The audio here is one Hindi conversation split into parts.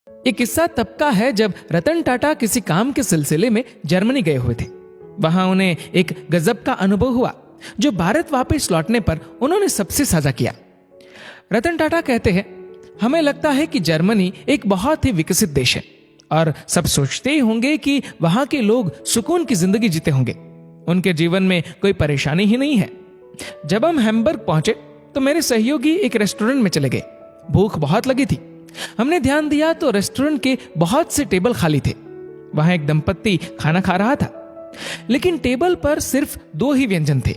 ये किस्सा तब का है जब रतन टाटा किसी काम के सिलसिले में जर्मनी गए हुए थे। वहां उन्हें एक गजब का अनुभव हुआ जो भारत वापस लौटने पर उन्होंने सबसे साझा किया। रतन टाटा कहते हैं, हमें लगता है कि जर्मनी एक बहुत ही विकसित देश है और सब सोचते ही होंगे कि वहां के लोग सुकून की जिंदगी जीते होंगे, उनके जीवन में कोई परेशानी ही नहीं है। जब हम हैम्बर्ग पहुंचे तो मेरे सहयोगी एक रेस्टोरेंट में चले गए। भूख बहुत लगी थी। हमने ध्यान दिया तो रेस्टोरेंट के बहुत से टेबल खाली थे। वहां एक दंपत्ति खाना खा रहा था, लेकिन टेबल पर सिर्फ 2 ही व्यंजन थे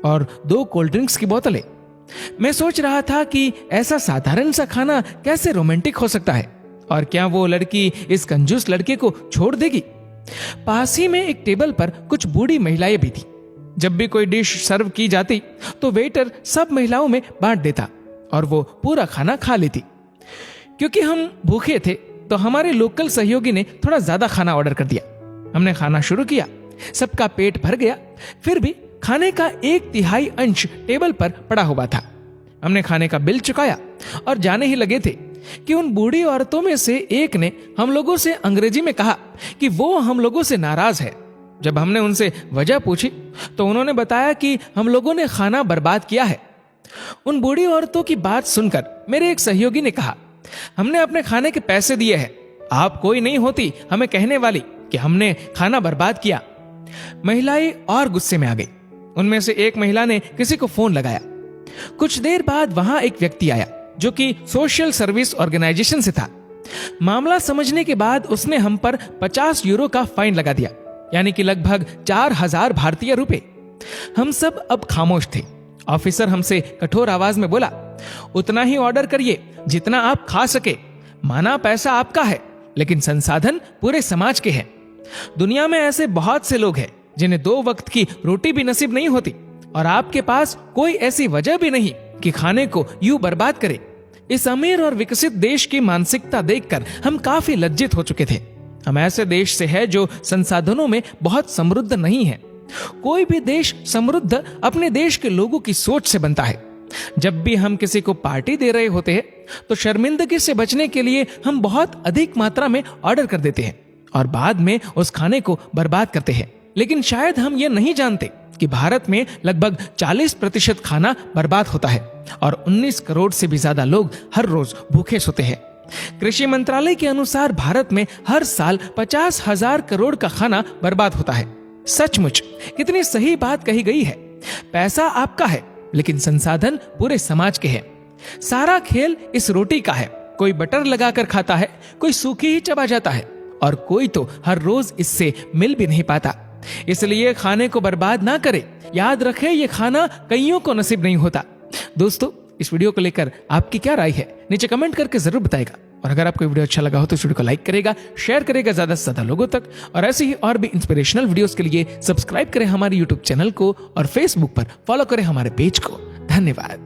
और 2 कोल्ड ड्रिंक्स की बोतलें। मैं सोच रहा था कि ऐसा साधारण सा खाना कैसे रोमांटिक हो सकता है और क्या वो लड़की इस कंजूस लड़के को छोड़ देगी। पास ही में एक टेबल पर कुछ बूढ़ी महिलाएं भी थी। जब भी कोई डिश सर्व की जाती तो वेटर सब महिलाओं में बांट देता और वो पूरा खाना खा लेती। क्योंकि हम भूखे थे तो हमारे लोकल सहयोगी ने थोड़ा ज्यादा खाना ऑर्डर कर दिया। हमने खाना शुरू किया, सबका पेट भर गया, फिर भी खाने का 1/3 अंश टेबल पर पड़ा हुआ था। हमने खाने का बिल चुकाया और जाने ही लगे थे कि उन बूढ़ी औरतों में से एक ने हम लोगों से अंग्रेजी में कहा कि वो हम लोगों से नाराज है। जब हमने उनसे वजह पूछी तो उन्होंने बताया कि हम लोगों ने खाना बर्बाद किया है। उन बूढ़ी औरतों की बात सुनकर मेरे एक सहयोगी ने कहा, हमने अपने खाने के पैसे दिए हैं, आप कोई नहीं होती हमें कहने वाली कि हमने खाना बर्बाद किया। महिलाएं और गुस्से में आ गई। उनमें से एक महिला ने किसी को फोन लगाया। कुछ देर बाद वहां एक व्यक्ति आया जो कि सोशल सर्विस ऑर्गेनाइजेशन से था। मामला समझने के बाद उसने हम पर 50 यूरो का फाइन लगा दिया, यानी कि लगभग 4000 भारतीय रुपए। हम सब अब खामोश थे। ऑफिसर हमसे कठोर आवाज में बोला, उतना ही ऑर्डर करिए जितना आप खा सके। माना पैसा आपका है, लेकिन संसाधन पूरे समाज के हैं। दुनिया में ऐसे बहुत से लोग हैं जिन्हें 2 वक्त की रोटी भी नसीब नहीं होती और आपके पास कोई ऐसी वजह भी नहीं कि खाने को यूं बर्बाद करे। इस अमीर और विकसित देश की मानसिकता देखकर हम काफी लज्जित हो चुके थे। हम ऐसे देश से हैं जो संसाधनों में बहुत समृद्ध नहीं है। कोई भी देश समृद्ध अपने देश के लोगों की सोच से बनता है। जब भी हम किसी को पार्टी दे रहे होते हैं तो शर्मिंदगी से बचने के लिए हम बहुत अधिक मात्रा में ऑर्डर कर देते हैं और बाद में उस खाने को बर्बाद करते हैं। लेकिन शायद हम ये नहीं जानते कि भारत में लगभग 40% खाना बर्बाद होता है और 19 करोड़ से भी ज्यादा लोग हर रोज भूखे सोते हैं। कृषि मंत्रालय के अनुसार भारत में हर साल 50,000 करोड़ का खाना बर्बाद होता है। सचमुच कितनी सही बात कही गई है। पैसा आपका है, लेकिन संसाधन पूरे समाज के हैं। सारा खेल इस रोटी का है। कोई बटर लगाकर खाता है, कोई सूखी ही चबा जाता है और कोई तो हर रोज इससे मिल भी नहीं पाता। इसलिए खाने को बर्बाद ना करें। याद रखें, ये खाना कईयों को नसीब नहीं होता। दोस्तों, इस वीडियो को लेकर आपकी क्या राय है नीचे कमेंट करके जरूर बताएगा। और अगर आपको वीडियो अच्छा लगा हो तो इस वीडियो को लाइक करेगा, शेयर करेगा ज्यादा से ज्यादा लोगों तक। और ऐसे ही और भी इंस्पिरेशनल वीडियोस के लिए सब्सक्राइब करें हमारे यूट्यूब चैनल को और फेसबुक पर फॉलो करें हमारे पेज को। धन्यवाद।